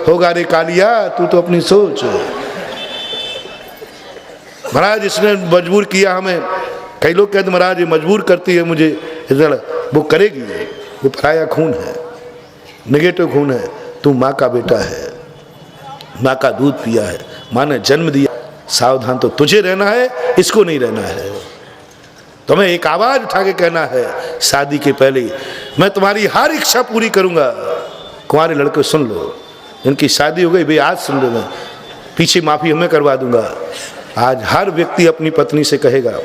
होगा रे कालिया तू तो अपनी सोच। महाराज इसने मजबूर किया हमें। कई लोग कहते महाराज ये मजबूर करती है मुझे, वो करेगी, वो पराया खून है, नेगेटिव खून है। तू माँ का बेटा है, माँ का दूध पिया है, माँ ने जन्म दिया। सावधान तो तुझे रहना है, इसको नहीं रहना है। तुम्हें एक आवाज उठा के कहना है शादी के पहले मैं तुम्हारी हर इच्छा पूरी करूंगा। कुंवारे लड़के सुन लो, इनकी शादी हो गई भाई आज सुन लो, मैं पीछे माफी हमें करवा दूंगा। आज हर व्यक्ति अपनी पत्नी से कहेगा,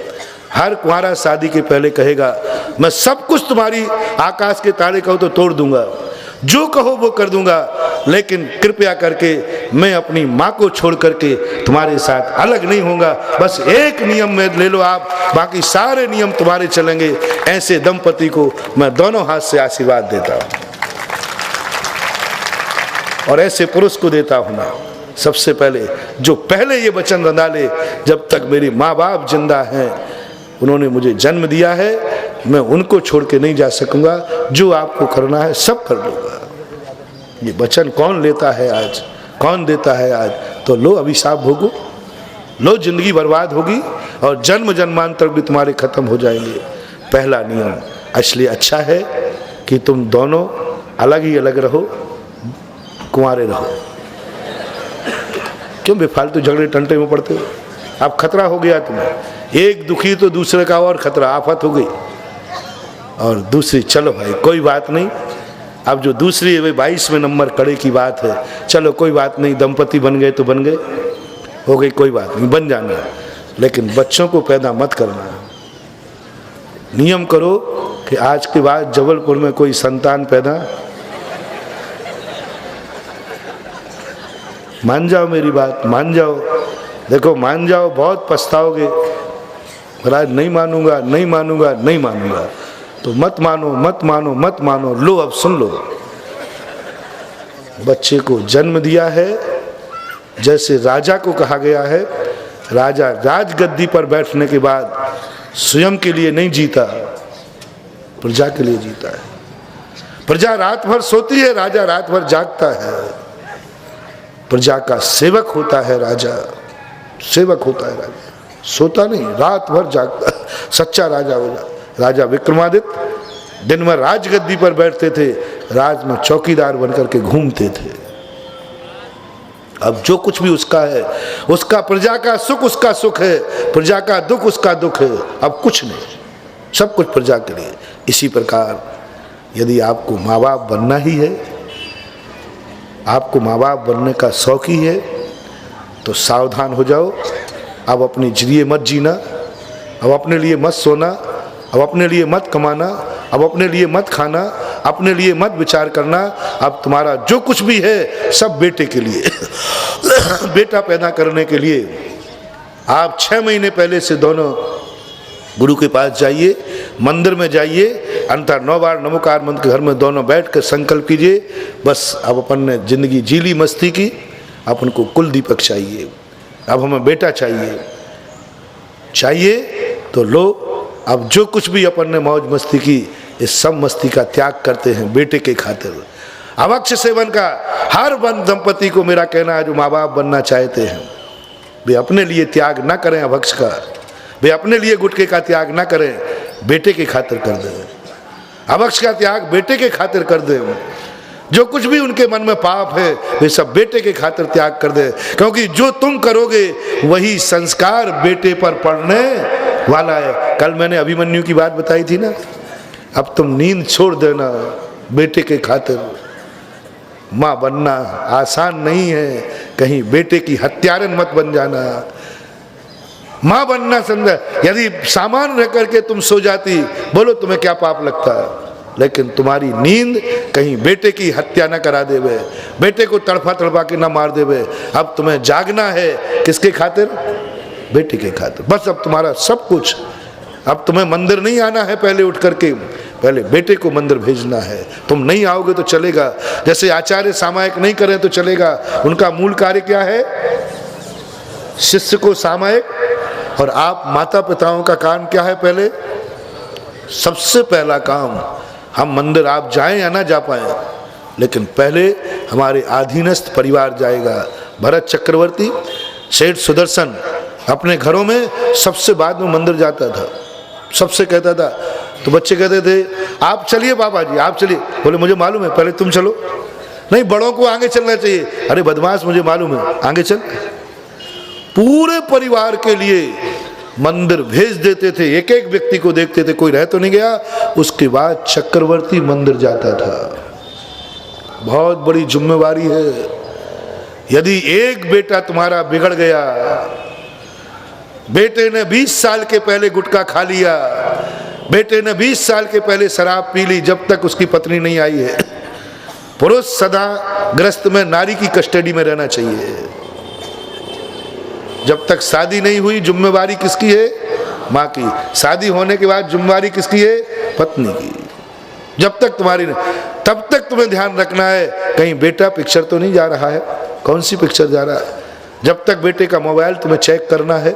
हर कुंवारा शादी के पहले कहेगा मैं सब कुछ तुम्हारी आकाश के तारे कहो तो तोड़ दूंगा, जो कहो वो कर दूंगा, लेकिन कृपया करके मैं अपनी माँ को छोड़ करके तुम्हारे साथ अलग नहीं होऊंगा। बस एक नियम में ले लो आप, बाकी सारे नियम तुम्हारे चलेंगे। ऐसे दंपति को मैं दोनों हाथ से आशीर्वाद देता हूँ और ऐसे पुरुष को देता हूँ ना सबसे पहले जो पहले ये वचन रंधा ले, जब तक मेरे माँ बाप जिंदा हैं, उन्होंने मुझे जन्म दिया है, मैं उनको छोड़ के नहीं जा सकूंगा। जो आपको करना है सब कर लूंगा। ये वचन कौन लेता है आज, कौन देता है आज? तो लो अभिशाप भोगो, लो जिंदगी बर्बाद होगी और जन्म जन्मांतर भी तुम्हारे खत्म हो जाएंगे। पहला नियम, इसलिए अच्छा है कि तुम दोनों अलग ही अलग रहो, कुंवारे रहो। क्यों बेफालतू झगड़े टंटे में पड़ते हो? अब खतरा हो गया तुम्हें, एक दुखी तो दूसरे का और खतरा, आफत हो गई। और दूसरी, चलो भाई कोई बात नहीं, अब जो दूसरी है 22वें नंबर कड़े की बात है, चलो कोई बात नहीं, दंपति बन गए तो बन गए, हो गई, कोई बात नहीं, बन जाना, लेकिन बच्चों को पैदा मत करना। नियम करो कि आज के बाद जबलपुर में कोई संतान पैदा, मान जाओ मेरी बात, मान जाओ, देखो मान जाओ, बहुत पछताओगे। महाराज नहीं मानूंगा, नहीं मानूंगा, नहीं मानूंगा, तो मत मानो, मत मानो, मत मानो। लो अब सुन लो, बच्चे को जन्म दिया है, जैसे राजा को कहा गया है, राजा राजगद्दी पर बैठने के बाद स्वयं के लिए नहीं जीता, प्रजा के लिए जीता है। प्रजा रात भर सोती है, राजा रात भर जागता है। प्रजा का सेवक होता है राजा, सेवक होता है राजा, सोता नहीं, रात भर जागता, सच्चा राजा होगा। राजा विक्रमादित्य दिन में राजगद्दी पर बैठते थे, राज में चौकीदार बनकर के घूमते थे। अब जो कुछ भी उसका है, उसका प्रजा का सुख उसका सुख है, प्रजा का दुख उसका दुख है, अब कुछ नहीं, सब कुछ प्रजा के लिए। इसी प्रकार यदि आपको माँ बाप बनना ही है, आपको माँ बाप बनने का शौक ही है, तो सावधान हो जाओ। अब अपने लिए मत जीना, अब अपने लिए मत सोना, अब अपने लिए मत कमाना, अब अपने लिए मत खाना, अपने लिए मत विचार करना। अब तुम्हारा जो कुछ भी है सब बेटे के लिए बेटा पैदा करने के लिए। आप 6 महीने पहले से दोनों गुरु के पास जाइए, मंदिर में जाइए, अंतर 9 बार नमोकार मंत्र के घर में दोनों बैठ कर संकल्प कीजिए, बस अब अपन ने जिंदगी जी ली, मस्ती की, अपन को कुल दीपक चाहिए, अब हमें बेटा चाहिए, चाहिए तो लो। अब जो कुछ भी अपन ने मौज मस्ती की, इस सब मस्ती का त्याग करते हैं बेटे के खातिर। अभक्ष सेवन का हर दंपति को मेरा कहना है, जो माँ बाप बनना चाहते हैं वे अपने लिए त्याग ना करें अभक्ष का, वे अपने लिए गुटखे का त्याग ना करें, बेटे के खातिर कर दें। अभक्ष का त्याग बेटे के खातिर कर दें। जो कुछ भी उनके मन में पाप है वे सब बेटे के खातिर त्याग कर दे, क्योंकि जो तुम करोगे वही संस्कार बेटे पर पड़ने वाला है। कल मैंने अभिमन्यु की बात बताई थी ना, अब तुम नींद छोड़ देना बेटे के खातिर। माँ बनना आसान नहीं है, कहीं बेटे की हत्यारन मत बन जाना। माँ बनना समझा, यदि सामान रह करके तुम सो जाती, बोलो तुम्हें क्या पाप लगता है, लेकिन तुम्हारी नींद कहीं बेटे की हत्या न करा देवे, बेटे को तड़फा तड़फा के न मार देवे। अब तुम्हें जागना है किसके खातिर? बेटे के खातिर। बस अब तुम्हारा सब कुछ, अब तुम्हें मंदिर नहीं आना है पहले उठ करके, पहले बेटे को मंदिर भेजना है। तुम नहीं आओगे तो चलेगा, जैसे आचार्य सामायिक नहीं करें तो चलेगा। उनका मूल कार्य क्या है? शिष्य को सामायिक, और आप माता पिताओं का काम क्या है? पहले सबसे पहला काम, हम मंदिर आप जाएं या ना जा पाएं, लेकिन पहले हमारे अधीनस्थ परिवार जाएगा। भरत चक्रवर्ती, सेठ सुदर्शन अपने घरों में सबसे बाद में मंदिर जाता था, सबसे कहता था। तो बच्चे कहते थे आप चलिए बाबा जी, आप चलिए। बोले मुझे मालूम है, पहले तुम चलो। नहीं, बड़ों को आगे चलना चाहिए। अरे बदमाश, मुझे मालूम है, आगे चल। पूरे परिवार के लिए मंदिर भेज देते थे, एक एक व्यक्ति को देखते थे कोई रह तो नहीं गया। उसके बाद चक्रवर्ती मंदिर जाता था। बहुत बड़ी जिम्मेवारी है। यदि एक बेटा तुम्हारा बिगड़ गया, बेटे ने 20 साल के पहले गुटखा खा लिया, बेटे ने 20 साल के पहले शराब पी ली, जब तक उसकी पत्नी नहीं आई है, पुरुष सदा ग्रस्त में नारी की कस्टडी में रहना चाहिए। जब तक शादी नहीं हुई जिम्मेवारी किसकी है? माँ की। शादी होने के बाद जिम्मेवारी किसकी है? पत्नी की। जब तक तुम्हारी नहीं, तब तक तुम्हें ध्यान रखना है कहीं बेटा पिक्चर तो नहीं जा रहा है। कौन सी पिक्चर जा रहा है? जब तक बेटे का मोबाइल तुम्हें चेक करना है,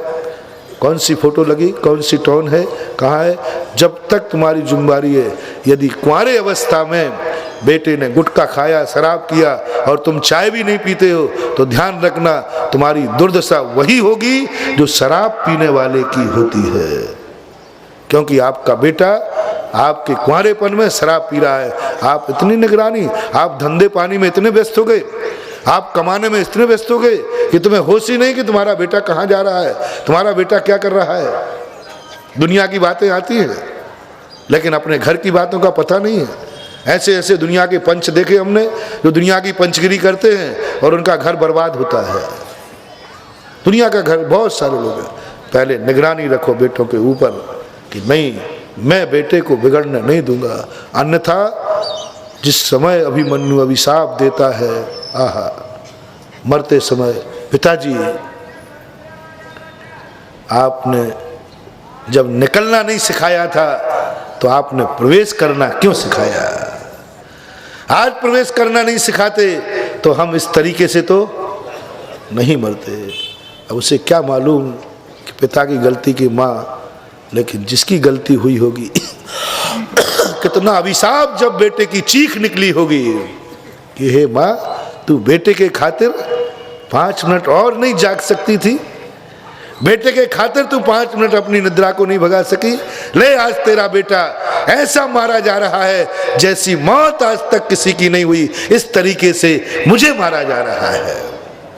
कौन सी फोटो लगी, कौन सी टोन है, कहाँ है, जब तक तुम्हारी जिम्मेवारी है। यदि कुंवारे अवस्था में बेटे ने गुटखा खाया, शराब किया और तुम चाय भी नहीं पीते हो, तो ध्यान रखना तुम्हारी दुर्दशा वही होगी जो शराब पीने वाले की होती है। क्योंकि आपका बेटा आपके कुंवारेपन में शराब पी रहा है। आप इतनी निगरानी, आप धंधे पानी में इतने व्यस्त हो गए, आप कमाने में इतने व्यस्त हो गए कि तुम्हें होश ही नहीं कि तुम्हारा बेटा कहाँ जा रहा है, तुम्हारा बेटा क्या कर रहा है। दुनिया की बातें आती हैं, लेकिन अपने घर की बातों का पता नहीं है। ऐसे ऐसे दुनिया के पंच देखे हमने, जो दुनिया की पंचगिरी करते हैं और उनका घर बर्बाद होता है। दुनिया का घर बहुत सारे लोग हैं। पहले निगरानी रखो बेटों के ऊपर कि नहीं, मैं बेटे को बिगड़ने नहीं दूंगा, अन्यथा जिस समय अभिमन्यु अभिशाप देता है, आहा, मरते समय, पिताजी आपने जब निकलना नहीं सिखाया था तो आपने प्रवेश करना क्यों सिखाया? आज प्रवेश करना नहीं सिखाते तो हम इस तरीके से तो नहीं मरते। अब उसे क्या मालूम कि पिता की गलती की माँ, लेकिन जिसकी गलती हुई होगी कितना अभिशाप जब बेटे की चीख निकली होगी कि हे माँ, तू बेटे के खातिर 5 मिनट और नहीं जाग सकती थी? बेटे के खातिर तू 5 मिनट अपनी निद्रा को नहीं भगा सकी? ले, आज तेरा बेटा ऐसा मारा जा रहा है जैसी मौत आज तक किसी की नहीं हुई, इस तरीके से मुझे मारा जा रहा है।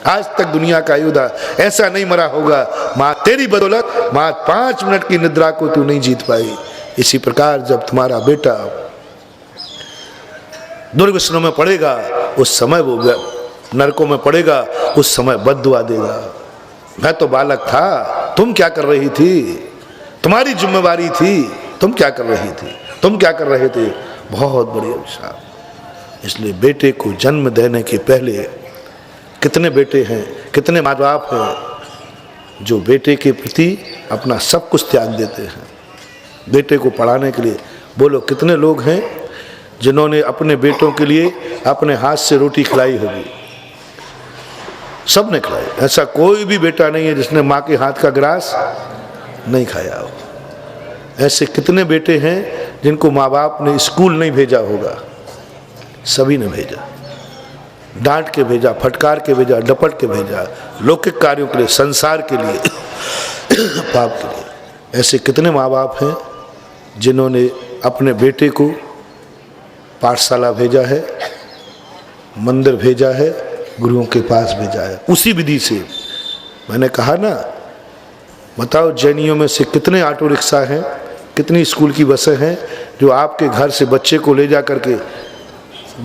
आज तक दुनिया का योद्धा ऐसा नहीं मरा होगा। माँ तेरी बदौलत माँ 5 मिनट की निद्रा को तू नहीं जीत पाई। इसी प्रकार जब तुम्हारा बेटा दुर्व्यसनों में पड़ेगा, उस समय वो नरकों में पड़ेगा, उस समय बद्दुआ देगा। मैं तो बालक था, तुम क्या कर रही थी? तुम्हारी जिम्मेवारी थी, तुम क्या कर रही थी? तुम क्या कर रहे थे? बहुत बड़ी अभिशाप। इसलिए बेटे को जन्म देने के पहले कितने बेटे हैं, कितने माँ बाप हैं जो बेटे के प्रति अपना सब कुछ त्याग देते हैं बेटे को पढ़ाने के लिए। बोलो कितने लोग हैं जिन्होंने अपने बेटों के लिए अपने हाथ से रोटी खिलाई होगी? सब ने खिलाई। ऐसा कोई भी बेटा नहीं है जिसने माँ के हाथ का ग्रास नहीं खाया हो। ऐसे कितने बेटे हैं जिनको माँ बाप ने स्कूल नहीं भेजा होगा? सभी ने भेजा, डांट के भेजा, फटकार के भेजा, डपट के भेजा, लौकिक कार्यों के लिए, संसार के लिए, पाप के लिए। ऐसे कितने माँ बाप हैं जिन्होंने अपने बेटे को पाठशाला भेजा है, मंदिर भेजा है, गुरुओं के पास भेजा है, उसी विधि से। मैंने कहा ना, बताओ जैनियों में से कितने ऑटो रिक्शा हैं, कितनी स्कूल की बसें हैं जो आपके घर से बच्चे को ले जा करके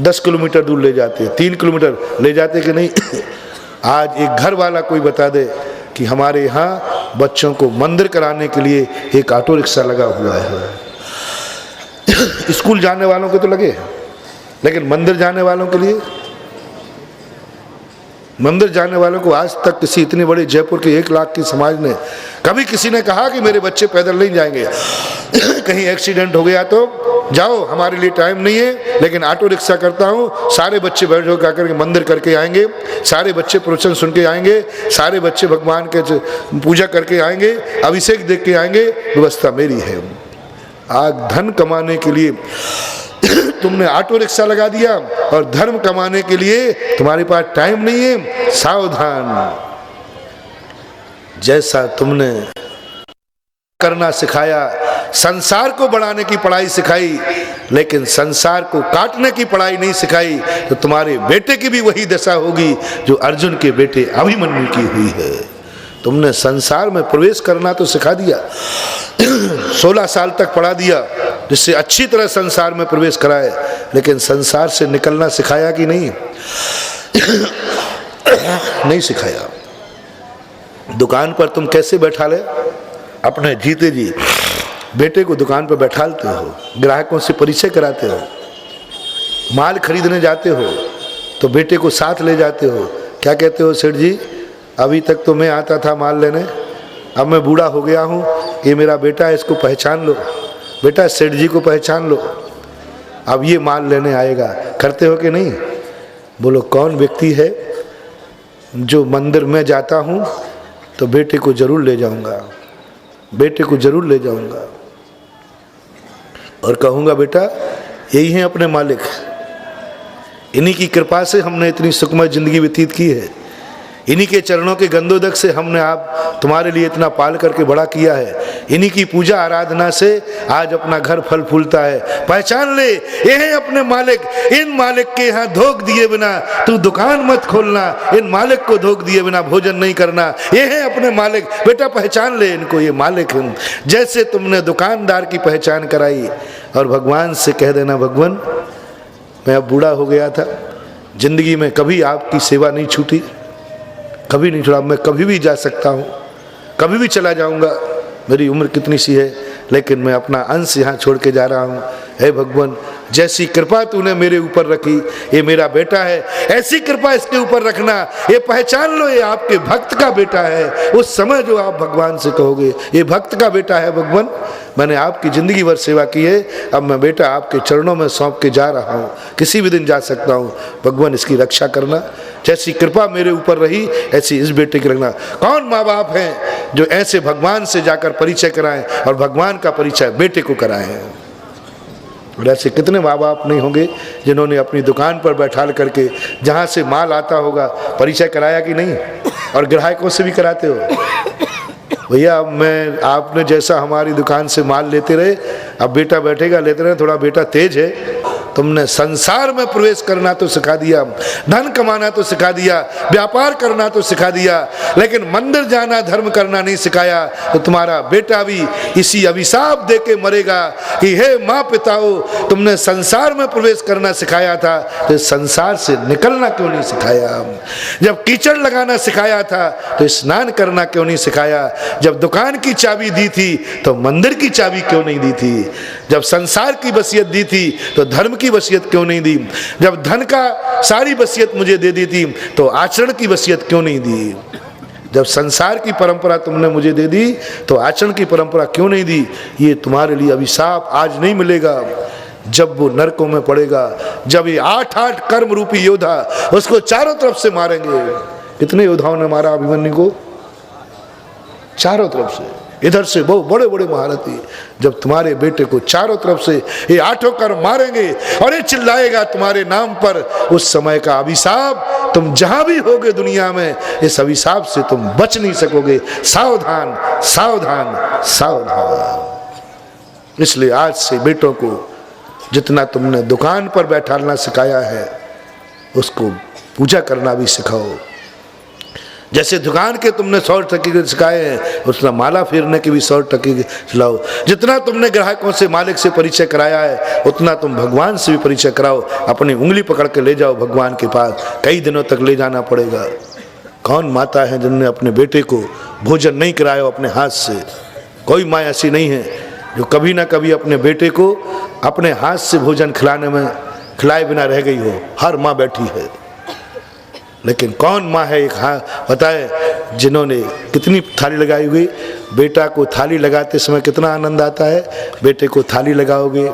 10 किलोमीटर दूर ले जाते हैं, 3 किलोमीटर ले जाते कि नहीं? आज एक घर वाला कोई बता दे कि हमारे यहाँ बच्चों को मंदिर कराने के लिए एक ऑटो रिक्शा लगा हुआ है। स्कूल जाने वालों के तो लगे, लेकिन मंदिर जाने वालों के लिए, मंदिर जाने वालों को आज तक किसी इतनी बड़ी जयपुर के 1 लाख की समाज ने कभी किसी ने कहा कि मेरे बच्चे पैदल नहीं जाएंगे? कहीं एक्सीडेंट हो गया तो जाओ हमारे लिए टाइम नहीं है, लेकिन ऑटो रिक्शा करता हूँ, सारे बच्चे बैठ हो करके मंदिर करके आएंगे, सारे बच्चे प्रवचन सुन के आएंगे, सारे बच्चे भगवान के पूजा करके आएंगे, अभिषेक देख के आएंगे, व्यवस्था मेरी है। आज धन कमाने के लिए तुमने ऑटो रिक्शा लगा दिया और धर्म कमाने के लिए तुम्हारे पास टाइम नहीं है। सावधान, जैसा तुमने करना सिखाया, संसार को बढ़ाने की पढ़ाई सिखाई, लेकिन संसार को काटने की पढ़ाई नहीं सिखाई, तो तुम्हारे बेटे की भी वही दशा होगी जो अर्जुन के बेटे अभिमन्यु की हुई है। तुमने संसार में प्रवेश करना तो सिखा दिया, 16 साल तक पढ़ा दिया, जिससे अच्छी तरह संसार में प्रवेश कराए, लेकिन संसार से निकलना सिखाया कि नहीं? नहीं सिखाया। दुकान पर तुम कैसे बैठा ले? अपने जीते जी बेटे को दुकान पर बैठालते हो, ग्राहकों से परिचय कराते हो, माल खरीदने जाते हो तो बेटे को साथ ले जाते हो। क्या कहते हो? सेठ जी, अभी तक तो मैं आता था माल लेने, अब मैं बूढ़ा हो गया हूँ, ये मेरा बेटा है, इसको पहचान लो। बेटा सेठ जी को पहचान लो, अब ये माल लेने आएगा। करते हो कि नहीं? बोलो कौन व्यक्ति है जो मंदिर में जाता हूँ तो बेटे को जरूर ले जाऊंगा, बेटे को जरूर ले जाऊंगा और कहूँगा बेटा यही है अपने मालिक, इन्हीं की कृपा से हमने इतनी सुखमय जिंदगी व्यतीत की है, इन्हीं के चरणों के गंधोदक से हमने आप तुम्हारे लिए इतना पाल करके बड़ा किया है, इन्हीं की पूजा आराधना से आज अपना घर फल फूलता है। पहचान ले, ये है अपने मालिक। इन मालिक के यहाँ धोख दिए बिना तू दुकान मत खोलना, इन मालिक को धोख दिए बिना भोजन नहीं करना। ये है अपने मालिक, बेटा पहचान ले इनको, ये मालिक हैं। जैसे तुमने दुकानदार की पहचान कराई और भगवान से कह देना, भगवान मैं अब बूढ़ा हो गया था, जिंदगी में कभी आपकी सेवा नहीं छूटी, कभी नहीं छोड़ा, मैं कभी भी जा सकता हूँ, कभी भी चला जाऊँगा, मेरी उम्र कितनी सी है, लेकिन मैं अपना अंश यहाँ छोड़ के जा रहा हूँ। हे भगवान, जैसी कृपा तूने मेरे ऊपर रखी, ये मेरा बेटा है, ऐसी कृपा इसके ऊपर रखना। ये पहचान लो ये आपके भक्त का बेटा है। उस समय जो आप भगवान से कहोगे ये भक्त का बेटा है, भगवान मैंने आपकी ज़िंदगी भर सेवा की है, अब मैं बेटा आपके चरणों में सौंप के जा रहा हूँ, किसी भी दिन जा सकता हूँ, भगवान इसकी रक्षा करना। जैसी कृपा मेरे ऊपर रही ऐसी इस बेटे की रखना। कौन माँ बाप हैं जो ऐसे भगवान से जाकर परिचय कराएं और भगवान का परिचय बेटे को कराएं? और ऐसे कितने माँ बाप नहीं होंगे जिन्होंने अपनी दुकान पर बैठाल करके जहाँ से माल आता होगा परिचय कराया कि नहीं? और ग्राहकों से भी कराते हो। भैया मैं आपने जैसा हमारी दुकान से माल लेते रहे, अब बेटा बैठेगा लेते रहे, थोड़ा बेटा तेज है, तुमने संसार में प्रवेश करना तो सिखा दिया, धन कमाना तो सिखा दिया, व्यापार करना तो सिखा दिया, लेकिन मंदिर जाना धर्म करना नहीं सिखाया। तो तुम्हारा बेटा भी इसी अभिशाप दे के मरेगा कि हे माँ पिताओं, तुमने संसार में प्रवेश करना सिखाया था तो संसार से निकलना क्यों नहीं सिखाया? जब कीचड़ लगाना सिखाया था तो स्नान करना क्यों नहीं सिखाया? जब दुकान की चाबी दी थी तो मंदिर की चाबी क्यों नहीं दी थी? जब संसार की वसीयत दी थी तो धर्म की वसीयत क्यों नहीं दी? जब धन का सारी वसीयत मुझे दे दी थी तो आचरण की वसीयत क्यों नहीं दी? जब संसार की परंपरा तुमने मुझे दे दी तो आचरण की परंपरा क्यों नहीं दी? ये तुम्हारे लिए अभिशाप आज नहीं मिलेगा, जब वो नरकों में पड़ेगा, जब ये 8-8 कर्म रूपी योद्धा उसको चारों तरफ से मारेंगे। कितने योद्धाओं ने मारा अभिमन्यु को? चारों तरफ से, इधर से बहुत बड़े बड़े महारथी। जब तुम्हारे बेटे को चारों तरफ से ये 8 कर्म मारेंगे और ये चिल्लाएगा तुम्हारे नाम पर, उस समय का अभिशाप तुम जहां भी होगे दुनिया में, इस अभिशाप से तुम बच नहीं सकोगे। सावधान सावधान सावधान। इसलिए आज से बेटों को जितना तुमने दुकान पर बैठाना सिखाया है उसको पूजा करना भी सिखाओ। जैसे दुकान के तुमने 100 टके सिखाए हैं उतना माला फेरने के भी 100 टके सिखाओ। जितना तुमने ग्राहकों से मालिक से परिचय कराया है उतना तुम भगवान से भी परिचय कराओ। अपनी उंगली पकड़ के ले जाओ भगवान के पास, कई दिनों तक ले जाना पड़ेगा। कौन माता है जिन्होंने अपने बेटे को भोजन नहीं कराया अपने हाथ से? कोई माँ ऐसी नहीं है जो कभी ना कभी अपने बेटे को अपने हाथ से भोजन खिलाने में खिलाए बिना रह गई हो। हर माँ बैठी है, लेकिन कौन माँ है एक हाँ बताए जिन्होंने कितनी थाली लगाई हुई? बेटा को थाली लगाते समय कितना आनंद आता है। बेटे को थाली लगाओगे,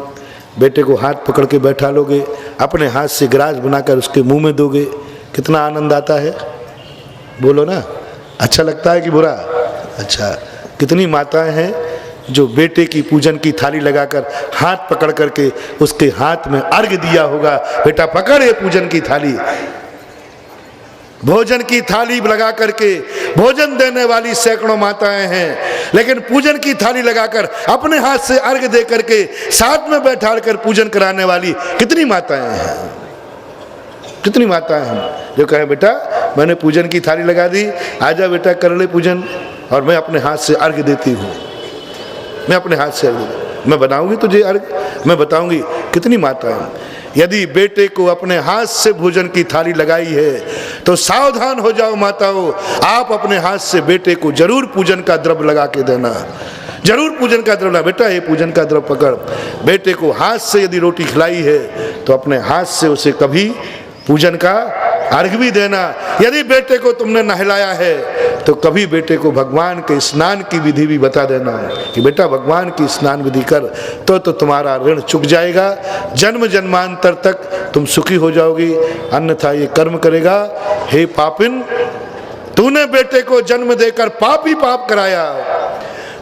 बेटे को हाथ पकड़ के बैठा लोगे, अपने हाथ से गिलास बनाकर उसके मुंह में दोगे, कितना आनंद आता है, बोलो ना। अच्छा लगता है कि बुरा? अच्छा। कितनी माताएं हैं जो बेटे की पूजन की थाली लगाकर हाथ पकड़ करके उसके हाथ में अर्घ दिया होगा, बेटा पकड़ ये पूजन की थाली, भोजन की थाली लगा करके भोजन देने वाली सैकड़ों माताएं हैं, लेकिन पूजन की थाली लगाकर अपने हाथ से अर्घ दे करके साथ में बैठा कर पूजन कराने वाली कितनी माताएं हैं, कितनी माताएं हैं जो कहे बेटा मैंने पूजन की थाली लगा दी, आजा बेटा कर ले पूजन, और मैं अपने हाथ से अर्घ देती हूँ, मैं अपने हाथ से अर्घ, मैं बनाऊंगी तुझे अर्घ, मैं बताऊंगी। कितनी माताएं। यदि बेटे को अपने हाथ से भोजन की थाली लगाई है तो सावधान हो जाओ माताओं, आप अपने हाथ से बेटे को जरूर पूजन का द्रव्य लगा के देना, जरूर पूजन का द्रव्य। बेटा ये पूजन का द्रव्य पकड़। बेटे को हाथ से यदि रोटी खिलाई है तो अपने हाथ से उसे कभी पूजन का अर्घ भी देना। यदि बेटे को तुमने नहलाया है तो कभी बेटे को भगवान के स्नान की विधि भी बता देना कि बेटा भगवान की स्नान विधि कर, तो तुम्हारा ऋण चुक जाएगा, जन्म जन्मांतर तक तुम सुखी हो जाओगी, अन्यथा ये कर्म करेगा। हे पापिन, तूने बेटे को जन्म देकर पाप ही पाप कराया,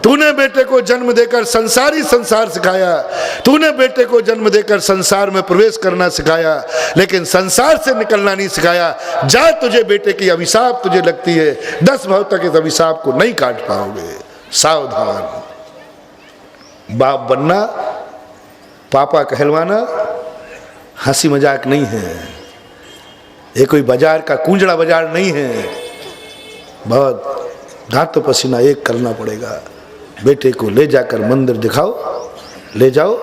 तूने बेटे को जन्म देकर संसारी संसार सिखाया, तूने बेटे को जन्म देकर संसार में प्रवेश करना सिखाया, लेकिन संसार से निकलना नहीं सिखाया। जा, तुझे बेटे की अभिशाप तुझे लगती है, 10 भाव तक इस अभिशाप को नहीं काट पाओगे। सावधान। बाप बनना, पापा कहलवाना हंसी मजाक नहीं है, ये कोई बाजार का कूंजड़ा बाजार नहीं है। बहुत दांत पसीना एक करना पड़ेगा। बेटे को ले जाकर मंदिर दिखाओ, ले जाओ,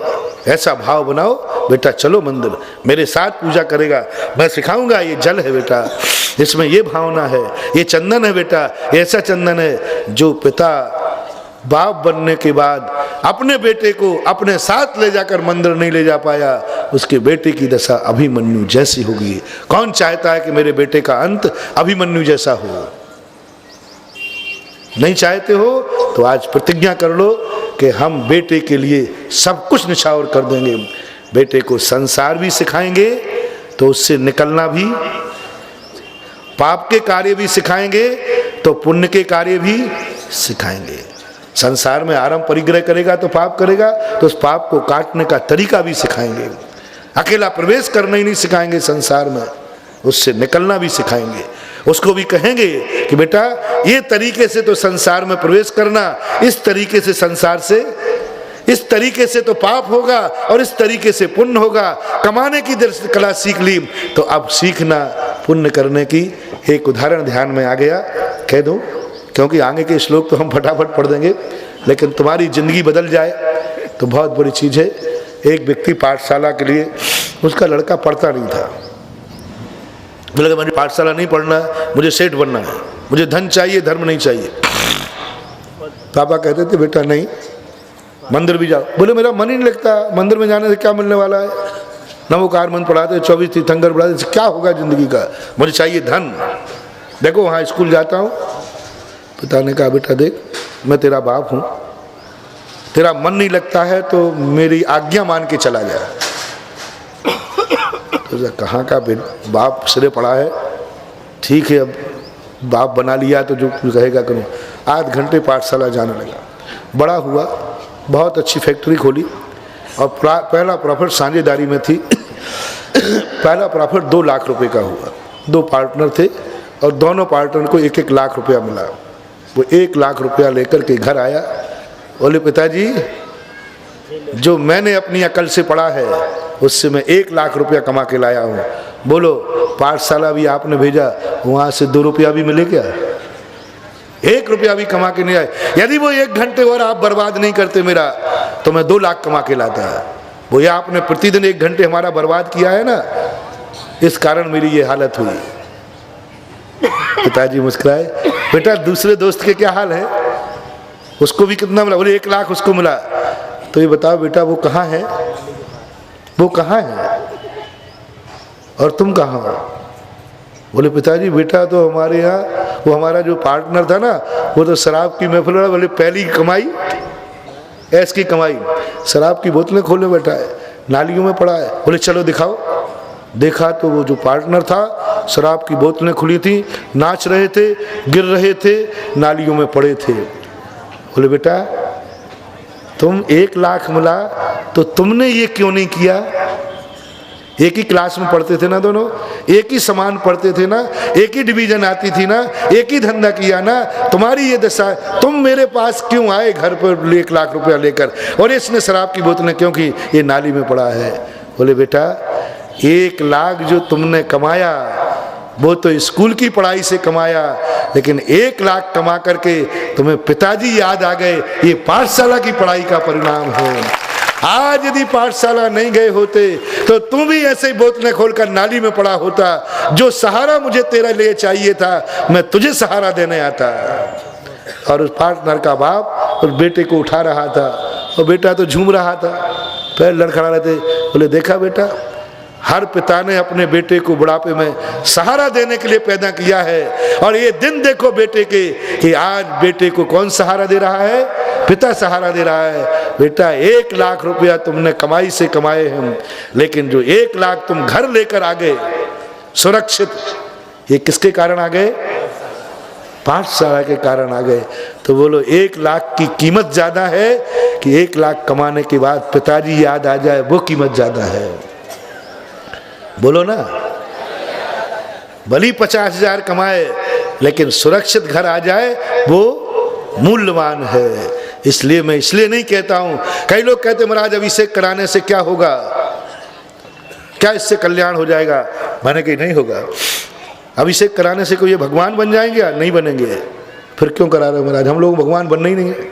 ऐसा भाव बनाओ, बेटा चलो मंदिर, मेरे साथ पूजा करेगा, मैं सिखाऊंगा, ये जल है बेटा, इसमें ये भावना है, ये चंदन है बेटा, ऐसा चंदन है। जो पिता बाप बनने के बाद अपने बेटे को अपने साथ ले जाकर मंदिर नहीं ले जा पाया, उसके बेटे की दशा अभिमन्यु जैसी होगी। कौन चाहता है कि मेरे बेटे का अंत अभिमन्यु जैसा हो? नहीं चाहते हो तो आज प्रतिज्ञा कर लो कि हम बेटे के लिए सब कुछ निछावर कर देंगे। बेटे को संसार भी सिखाएंगे तो उससे निकलना भी, पाप के कार्य भी सिखाएंगे तो पुण्य के कार्य भी सिखाएंगे। संसार में आरंभ परिग्रह करेगा तो पाप करेगा, तो उस पाप को काटने का तरीका भी सिखाएंगे। अकेला प्रवेश करना ही नहीं सिखाएंगे संसार में, उससे निकलना भी सिखाएंगे। उसको भी कहेंगे कि बेटा ये तरीके से तो संसार में प्रवेश करना, इस तरीके से संसार से, इस तरीके से तो पाप होगा और इस तरीके से पुण्य होगा। कमाने की कला सीख ली तो अब सीखना पुण्य करने की। एक उदाहरण ध्यान में आ गया, कह दूं, क्योंकि आगे के श्लोक तो हम फटाफट पढ़ देंगे, लेकिन तुम्हारी जिंदगी बदल जाए तो बहुत बड़ी चीज़ है। एक व्यक्ति पाठशाला के लिए, उसका लड़का पढ़ता नहीं था, बोले मुझे पाठशाला नहीं पढ़ना है, मुझे सेठ बनना है, मुझे धन चाहिए, धर्म नहीं चाहिए। पापा कहते थे बेटा नहीं, मंदिर भी जाओ। बोले मेरा मन ही नहीं लगता, मंदिर में जाने से क्या मिलने वाला है, नवोकार मंत्र पढ़ाते, 24 तीर्थंकर पढ़ाते, क्या होगा जिंदगी का, मुझे चाहिए धन। देखो वहाँ स्कूल जाता हूँ। पिता ने कहा बेटा देख, मैं तेरा बाप हूँ, तेरा मन नहीं लगता है तो मेरी आज्ञा मान के चला गया। तो कहाँ का बाप सिरे पड़ा है, ठीक है अब बाप बना लिया तो जो कहेगा करूँ। आध घंटे पाठशाला जाने लगा, बड़ा हुआ, बहुत अच्छी फैक्ट्री खोली और पहला प्रॉफिट साझेदारी में थी। पहला प्रॉफिट 2 लाख रुपए का हुआ। 2 पार्टनर थे और दोनों पार्टनर को 1-1 लाख रुपया मिला। वो 1 लाख रुपया लेकर के घर आया, बोले पिताजी जो मैंने अपनी अकल से पढ़ा है उससे मैं 1 लाख रुपया कमा के लाया हूँ। बोलो पाठशाला भी आपने भेजा, वहाँ से 2 रुपया भी मिले क्या? 1 रुपया भी कमा के नहीं आए। यदि वो 1 घंटे और आप बर्बाद नहीं करते मेरा, तो मैं 2 लाख कमा के लाता है। वो ये आपने प्रतिदिन 1 घंटे हमारा बर्बाद किया है ना, इस कारण मेरी ये हालत हुई। पिताजी मुस्कुराए, बेटा दूसरे दोस्त के क्या हाल है, उसको भी कितना मिला? बोले 1 लाख उसको मिला। तो ये बताओ बेटा वो कहाँ है, वो कहाँ है और तुम कहाँ हो? बोले पिताजी बेटा तो हमारे यहाँ, वो हमारा जो पार्टनर था ना, वो तो शराब की महफिल वाला, बोले पहली कमाई, ऐस की कमाई, शराब की बोतलें खोलने बैठा है। नालियों में पड़ा है। बोले चलो दिखाओ। देखा तो वो जो पार्टनर था, शराब की बोतलें खुली थी, नाच रहे थे, गिर रहे थे, नालियों में पड़े थे। बोले बेटा तुम 1 लाख मिला तो तुमने ये क्यों नहीं किया? एक ही क्लास में पढ़ते थे ना दोनों, एक ही समान पढ़ते थे ना, एक ही डिवीजन आती थी ना, एक ही धंधा किया ना, तुम्हारी ये दशा, तुम मेरे पास क्यों आए घर पर 1 लाख रुपया लेकर, और इसने शराब की बोतलें क्योंकि ये नाली में पड़ा है। बोले बेटा 1 लाख जो तुमने कमाया वो तो स्कूल की पढ़ाई से कमाया, लेकिन 1 लाख कमा करके तुम्हें पिताजी याद आ गए, ये पाठशाला की पढ़ाई का परिणाम है। आज यदि पाठशाला नहीं गए होते तो तुम भी ऐसे ही बोतलें खोलकर नाली में पड़ा होता। जो सहारा मुझे तेरे लिए चाहिए था, मैं तुझे सहारा देने आता। और उस पार्टनर का बाप उस बेटे को उठा रहा था, और बेटा तो झूम रहा था, पैर लड़खड़ा रहे थे। बोले देखा बेटा, हर पिता ने अपने बेटे को बुढ़ापे में सहारा देने के लिए पैदा किया है, और ये दिन देखो बेटे के कि आज बेटे को कौन सहारा दे रहा है? पिता सहारा दे रहा है। बेटा 1 लाख रुपया तुमने कमाई से कमाए हैं, लेकिन जो 1 लाख तुम घर लेकर आ गए सुरक्षित, ये किसके कारण आ गए? पाठशाला के कारण आ गए। तो बोलो 1 लाख की कीमत ज्यादा है कि 1 लाख कमाने के बाद पिताजी याद आ जाए, वो कीमत ज्यादा है? बोलो ना। भली 50,000 कमाए लेकिन सुरक्षित घर आ जाए, वो मूल्यवान है। इसलिए मैं इसलिए नहीं कहता हूं, कई लोग कहते महाराज अभिषेक कराने से क्या होगा, क्या इससे कल्याण हो जाएगा? मैंने कही नहीं होगा। अभिषेक कराने से कोई ये भगवान बन जाएंगे या नहीं बनेंगे? फिर क्यों करा रहे हो महाराज? हम लोग भगवान बनना ही नहीं है।